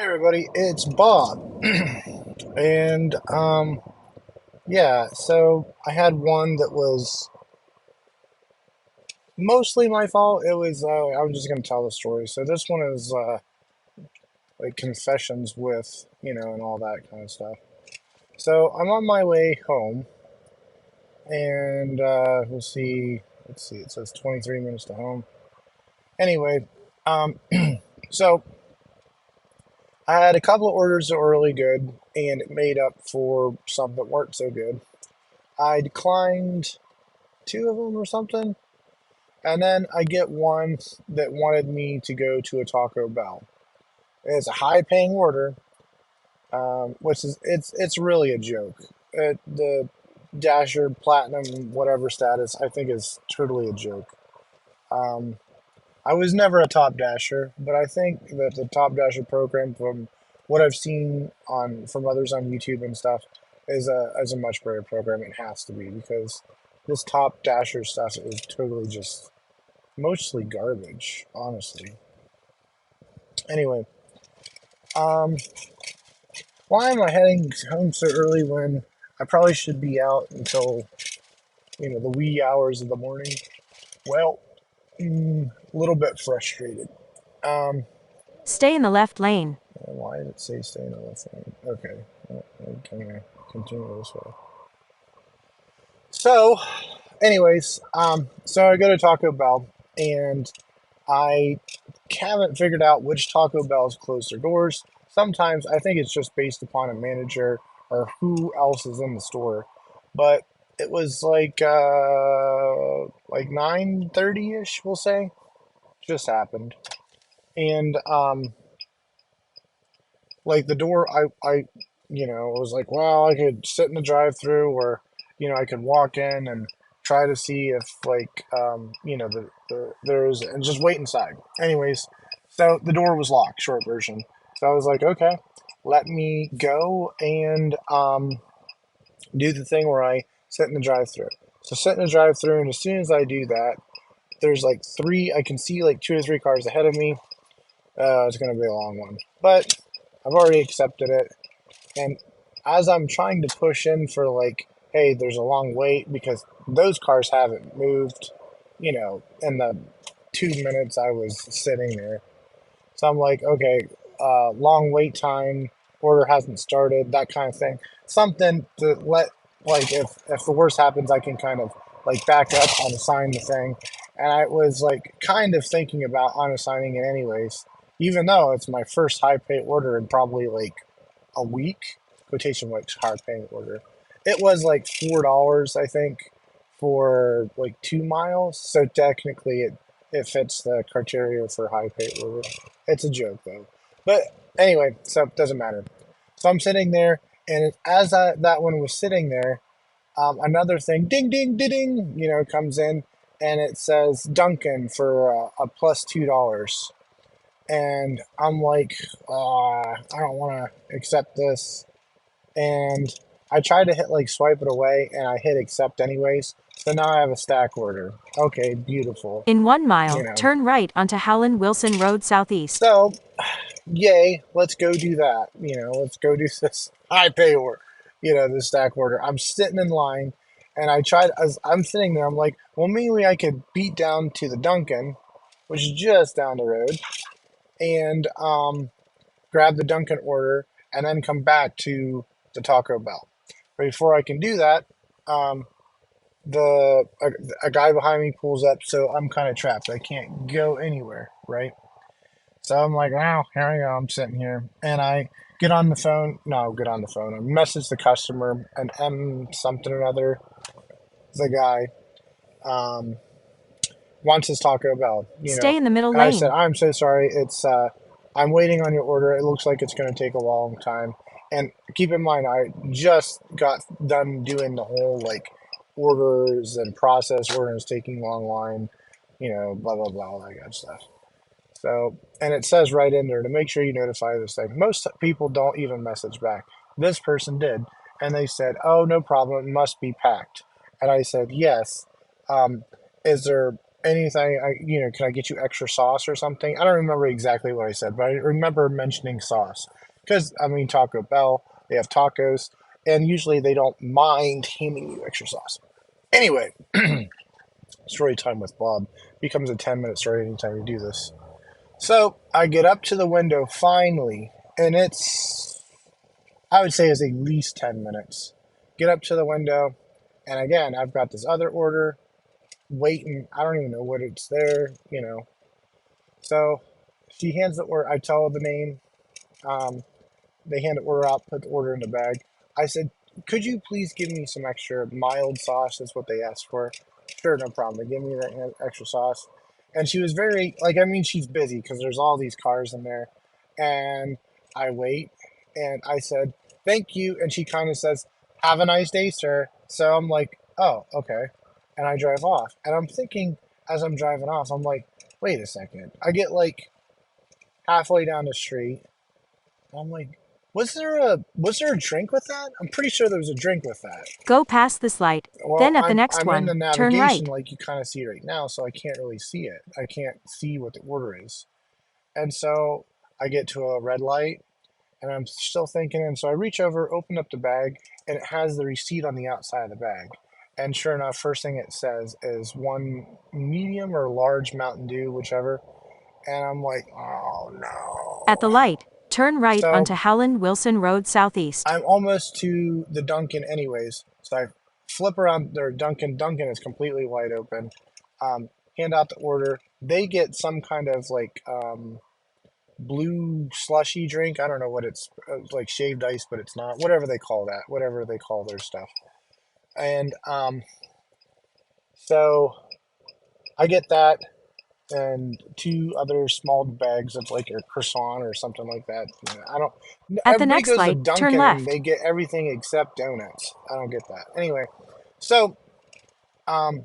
Hey everybody, it's Bob. And yeah, so I had one that was mostly my fault. It was I'm just gonna tell the story. So this one is like confessions with, and all that kind of stuff. So I'm on my way home and let's see, it says 23 minutes to home. Anyway, um so I had a couple of orders that were really good and it made up for some that weren't so good. I declined two of them or something. And then I get one that wanted me to go to a Taco Bell. It's a high paying order, which is it's really a joke. The Dasher Platinum whatever status I think is totally a joke. Um, I was never a Top Dasher, but I think that the Top Dasher program, from what I've seen on from others on YouTube and stuff, is a much better program. It has to be because this Top Dasher stuff is totally just mostly garbage, honestly. Anyway, um, why am I heading home so early when I probably should be out until the wee hours of the morning? Well, a little bit frustrated. Um, Stay in the left lane. why did it say stay in the left lane? Okay, can I continue this way? So, anyways, so I go to Taco Bell and I haven't figured out which Taco Bells close their doors. Sometimes I think it's just based upon a manager or who else is in the store. But it was like 9:30 ish, we'll say, just happened, and like the door, I was like, well, I could sit in the drive-through, or I could walk in and try to see if like there's and just wait inside. Anyways, so the door was locked. Short version. So I was like, okay, let me go and do the thing where I sit in the drive-through. So sit in the drive-through, and as soon as I do that, there's like three. I can see like two or three cars ahead of me. It's gonna be a long one, but I've already accepted it. And as I'm trying to push in for like, hey, there's a long wait because those cars haven't moved, in the 2 minutes I was sitting there. So I'm like, okay, long wait time, order hasn't started, that kind of thing. Something to let, like, if the worst happens, I can kind of like back up, unassign the thing. And I was like kind of thinking about unassigning it anyways, even though it's my first high pay order in probably like a week. Quotation marks, high paying order. It was like $4, I think, for like 2 miles. So technically, it fits the criteria for high pay order. It's a joke though. But anyway, so it doesn't matter. So I'm sitting there, and as that one was sitting there, another thing, ding, ding, ding, ding, comes in, and it says Duncan for a plus $2. And I'm like, I don't want to accept this. And I tried to hit like swipe it away, and I hit accept anyways. So now I have a stack order. Okay, beautiful. In 1 mile, You know, turn right onto Howland Wilson Road Southeast. so yay, let's go do that. Let's go do this high pay order. The stack order. I'm sitting in line, and I tried as I'm sitting there. I'm like, well, maybe I could beat down to the Dunkin', which is just down the road, and grab the Dunkin' order, and then come back to the Taco Bell. But before I can do that, um, a guy behind me pulls up, so I'm kind of trapped. I can't go anywhere, right? So I'm like, wow, here I go. I'm sitting here, and I get on the phone. No, get on the phone. I message the customer, and M something or other, the guy, um, wants his Taco Bell, Stay in the middle And I said, lane. I'm so sorry. I'm waiting on your order. It looks like it's going to take a long time. And keep in mind, I just got done doing the whole like orders and process orders taking long line, blah, blah, blah, all that good stuff. So, and it says right in there to make sure you notify this thing. Most people don't even message back. This person did. And they said, oh, no problem. It must be packed. And I said, yes. Um, is there anything, can I get you extra sauce or something? I don't remember exactly what I said, but I remember mentioning sauce. Because, I mean, Taco Bell, they have tacos, and usually they don't mind handing you extra sauce. Anyway, story time with Bob becomes a 10-minute story anytime you do this. So I get up to the window finally, and I would say it's at least 10 minutes. Get up to the window, and again, I've got this other order waiting. I don't even know what it's there. So she hands the order. I tell her the name. Um, they hand the order out, put the order in the bag. I said, could you please give me some extra mild sauce? That's what they asked for. Sure, no problem. They give me that extra sauce. And she was very, I mean, she's busy because there's all these cars in there. And I wait and I said, thank you. And she kind of says, have a nice day, sir. So I'm like, oh, okay. And I drive off. And I'm thinking, as I'm driving off, I'm like, wait a second. I get halfway down the street. I'm like, was there a drink with that? I'm pretty sure there was a drink with that. Go past this light. Well, Then at the next I'm in the one, turn navigation right. like you kind of see right now, so I can't really see it. I can't see what the order is. And so I get to a red light and I'm still thinking, and so I reach over, open up the bag, and it has the receipt on the outside of the bag. And sure enough, first thing it says is one medium or large Mountain Dew, whichever. And I'm like, oh At the no. light, turn right So onto Howland Wilson Road Southeast. I'm almost to the Dunkin' anyways. So I flip around their Dunkin'. Dunkin' is completely wide open. Hand out the order. They get some kind of blue slushy drink. I don't know what it's like, shaved ice, but it's not. Whatever they call that. Whatever they call their stuff. And so I get that and two other small bags of like a croissant or something like that. I don't. At the Everybody next goes to light, turn Dunkin' and left. they get everything except donuts. I don't get that. Anyway, so um,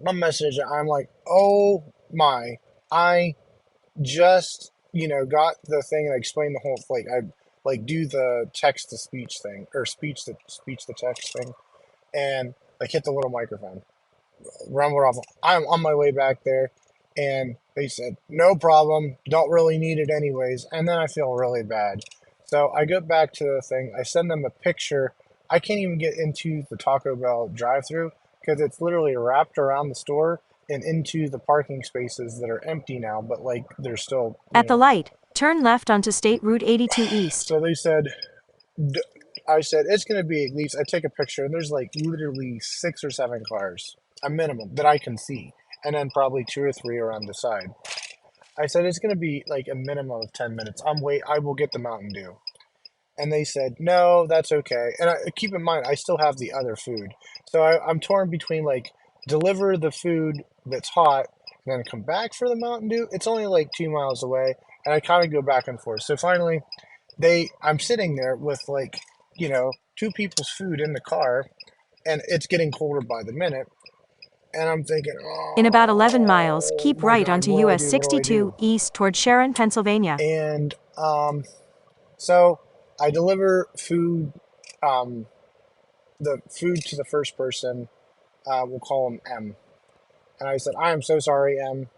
my message. I'm like, oh my! I just got the thing and I explained the whole I do the text to speech thing or speech to text thing and hit the little microphone. Rumble off. I'm on my way back there, and they said, no problem, don't really need it anyways. And then I feel really bad. So I go back to the thing, I send them a picture. I can't even get into the Taco Bell drive through because it's literally wrapped around the store and into the parking spaces that are empty now, but they're still. At the light, turn left onto State Route 82 East. So they said, I said, it's going to be at least, I take a picture, and there's literally 6 or 7 cars, a minimum, that I can see. And then probably 2 or 3 are on the side. I said, it's going to be a minimum of 10 minutes. I will get the Mountain Dew. And they said, no, that's okay. And keep in mind, I still have the other food. So I'm torn between deliver the food that's hot and then come back for the Mountain Dew. It's only 2 miles away. And I kind of go back and forth. So finally, I'm sitting there with two people's food in the car, and it's getting colder by the minute, and I'm thinking, In about 11 miles, oh keep my right god, onto what do I US do, what do I 62 do? East toward Sharon, Pennsylvania. And so I deliver um the food to the first person. We'll call him M. And I said, I am so sorry, M.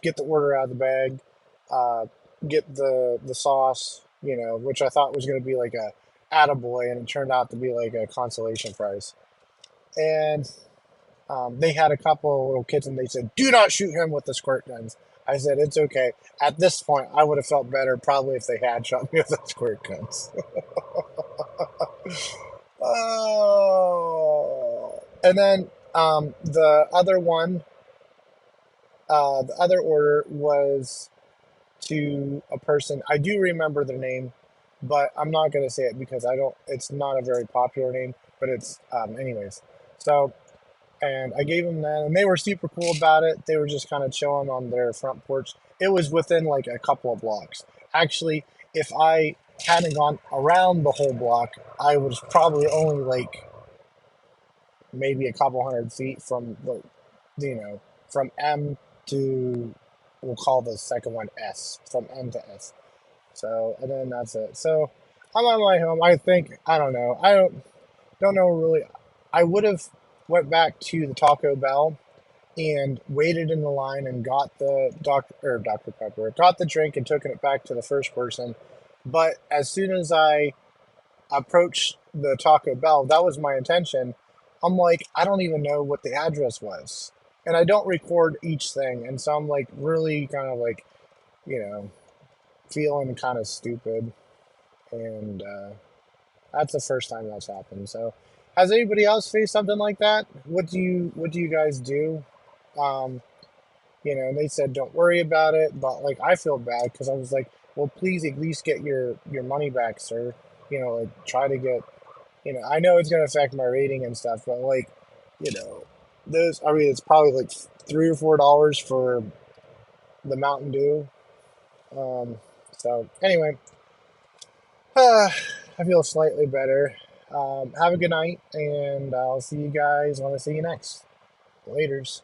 Get the order out of the bag, uh, get the sauce, which I thought was going to be a attaboy, and it turned out to be a consolation prize. And they had a couple of little kids, and they said, do not shoot him with the squirt guns. I said, it's okay. At this point, I would have felt better probably if they had shot me with the squirt guns. Oh. And then the other order was to a person. I do remember their name, but I'm not going to say it because I don't. It's not a very popular name, but it's anyways. So, and I gave them that, and they were super cool about it. They were just kind of chilling on their front porch. It was within a couple of blocks. Actually, if I hadn't gone around the whole block, I was probably only maybe a couple 100 feet from from M to, we'll call the second one S, from M to S. So, and then that's it. So I'm on my way home. I don't know. I don't know really. I would have went back to the Taco Bell and waited in the line and got the Dr. Pepper, got the drink and took it back to the first person. But as soon as I approached the Taco Bell, that was my intention. I'm like, I don't even know what the address was. And I don't record each thing. And so I'm like really kind of like, you know, feeling kind of stupid. And that's the first time that's happened. So has anybody else faced something like that? What do you guys do? Um, and they said don't worry about it, but like I feel bad because I was like, well, please at least get your money back, sir. Like try to get. I know it's gonna affect my rating and stuff, but like, you know, those. I mean, it's probably like $3 or $4 for the Mountain Dew. Um, so anyway, I feel slightly better. Have a good night, and I'll see you guys when I see you next. Laters.